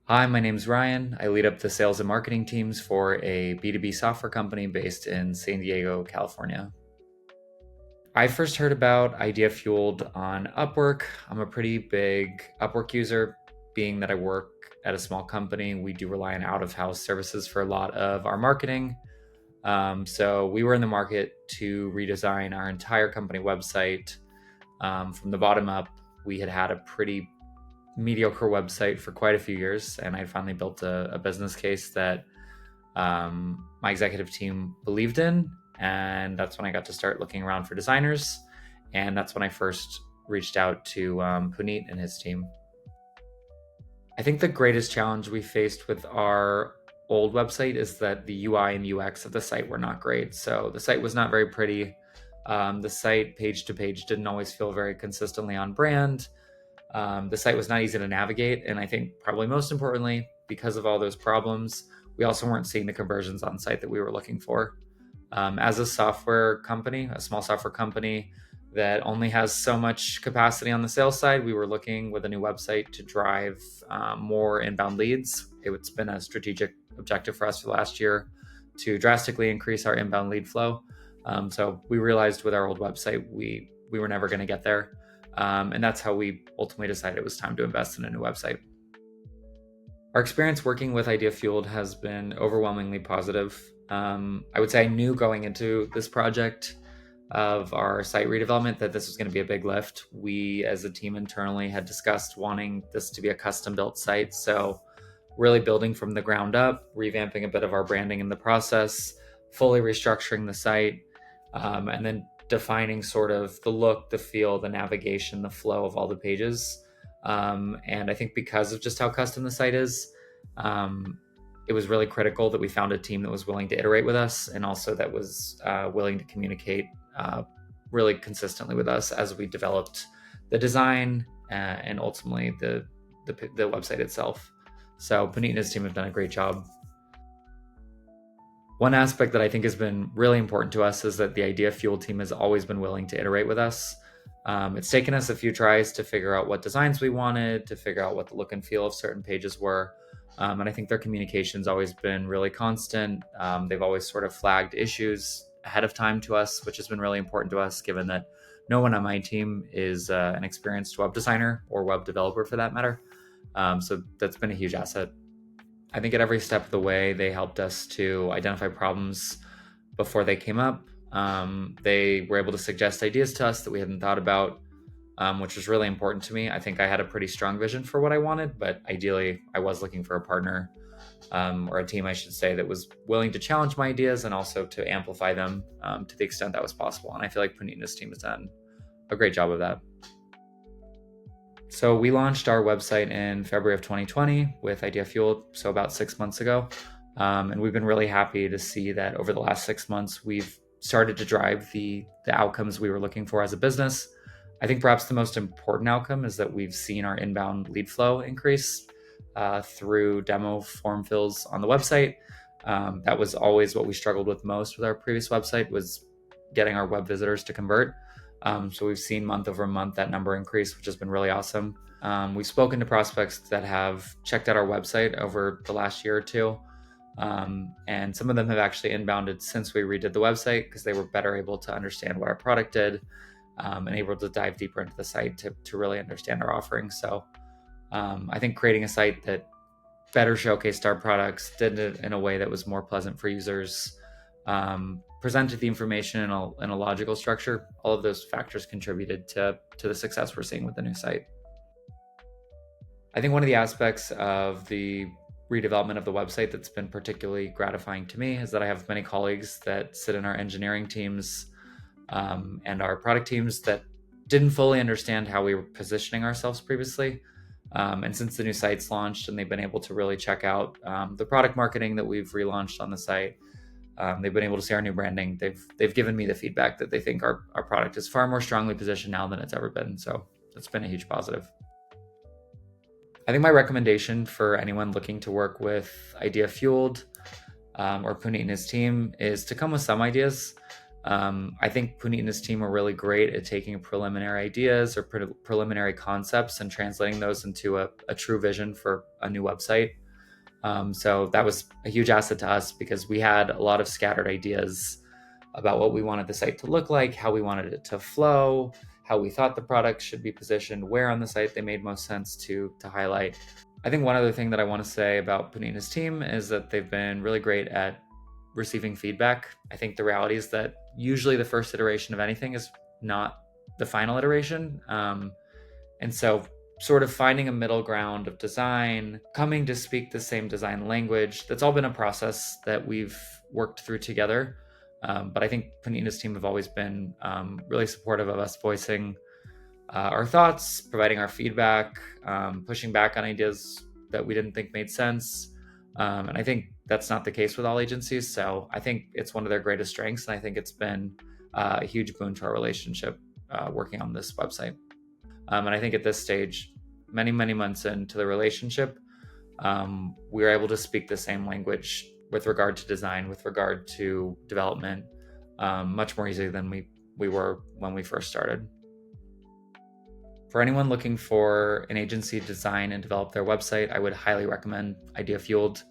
Hi, my name's Ryan. I lead up the sales and marketing teams for a B2B software company based in San Diego, California. I first heard about Idea Fueled on Upwork. I'm a pretty big Upwork user, being that I work at a small company. We do rely on out of house services for a lot of our marketing. So we were in the market to redesign our entire company website from the bottom up. We had a pretty mediocre website for quite a few years, and I finally built a business case that my executive team believed in, and that's when I got to start looking around for designers, and that's when I first reached out to Puneet and his team. I think the greatest challenge we faced with our old website is that the UI and UX of the site were not great. So the site was not very pretty. The site page to page didn't always feel very consistently on brand. The site was not easy to navigate. And I think probably most importantly, because of all those problems, we also weren't seeing the conversions on site that we were looking for. As a software company, a small software company that only has so much capacity on the sales side, we were looking with a new website to drive more inbound leads. It's been a strategic objective for us for the last year to drastically increase our inbound lead flow. So we realized with our old website, we were never going to get there. And that's how we ultimately decided it was time to invest in a new website. Our experience working with Idea Fueled has been overwhelmingly positive. I would say I knew going into this project of our site redevelopment that this was going to be a big lift. We, as a team internally, had discussed wanting this to be a custom built site. So, really building from the ground up, revamping a bit of our branding in the process, fully restructuring the site, and then defining sort of the look, the feel, the navigation, the flow of all the pages. And I think because of just how custom the site is, um, it was really critical that we found a team that was willing to iterate with us and also that was willing to communicate really consistently with us as we developed the design and ultimately the website itself. So Puneet and his team have done a great job. One aspect that I think has been really important to us is that the Idea Fuel team has always been willing to iterate with us. It's taken us a few tries to figure out what designs we wanted, to figure out what the look and feel of certain pages were. And I think their communication's always been really constant. They've always sort of flagged issues ahead of time to us, which has been really important to us, given that no one on my team is an experienced web designer or web developer for that matter. So that's been a huge asset. I think at every step of the way, they helped us to identify problems before they came up. They were able to suggest ideas to us that we hadn't thought about, which was really important to me. I think I had a pretty strong vision for what I wanted, but ideally, I was looking for a partner or a team, I should say, that was willing to challenge my ideas and also to amplify them to the extent that was possible. And I feel like Puneet and his team has done a great job of that. So we launched our website in February of 2020 with Idea Fueled, so about 6 months ago. And we've been really happy to see that over the last 6 months, we've started to drive the outcomes we were looking for as a business. I think perhaps the most important outcome is that we've seen our inbound lead flow increase through demo form fills on the website. That was always what we struggled with most with our previous website, was getting our web visitors to convert. So we've seen month over month that number increase, which has been really awesome. We've spoken to prospects that have checked out our website over the last year or two. And some of them have actually inbounded since we redid the website because they were better able to understand what our product did and able to dive deeper into the site to really understand our offerings. So I think creating a site that better showcased our products, did it in a way that was more pleasant for users, presented the information in a logical structure, all of those factors contributed to the success we're seeing with the new site. I think one of the aspects of the redevelopment of the website that's been particularly gratifying to me is that I have many colleagues that sit in our engineering teams and our product teams that didn't fully understand how we were positioning ourselves previously. And since the new site's launched and they've been able to really check out the product marketing that we've relaunched on the site, they've been able to see our new branding. They've given me the feedback that they think our product is far more strongly positioned now than it's ever been. So that's been a huge positive. I think my recommendation for anyone looking to work with Idea Fueled or Puneet and his team is to come with some ideas. I think Puneet and his team are really great at taking preliminary ideas or preliminary concepts and translating those into a true vision for a new website. So that was a huge asset to us because we had a lot of scattered ideas about what we wanted the site to look like, how we wanted it to flow, how we thought the products should be positioned, where on the site they made most sense to highlight. I think one other thing that I want to say about Panina's team is that they've been really great at receiving feedback. I think the reality is that usually the first iteration of anything is not the final iteration. And so, sort of finding a middle ground of design, coming to speak the same design language, that's all been a process that we've worked through together. But I think Panina's team have always been really supportive of us voicing our thoughts, providing our feedback, pushing back on ideas that we didn't think made sense. And I think that's not the case with all agencies. So I think it's one of their greatest strengths. And I think it's been a huge boon to our relationship working on this website. And I think at this stage, many, many months into the relationship, we were able to speak the same language with regard to design, with regard to development, much more easily than we were when we first started. For anyone looking for an agency to design and develop their website, I would highly recommend Idea Fueled.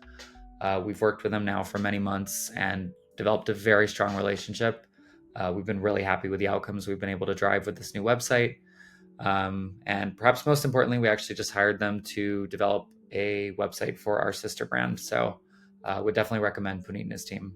We've worked with them now for many months and developed a very strong relationship. We've been really happy with the outcomes we've been able to drive with this new website. And perhaps most importantly, we actually just hired them to develop a website for our sister brand. So would definitely recommend Puneet and his team.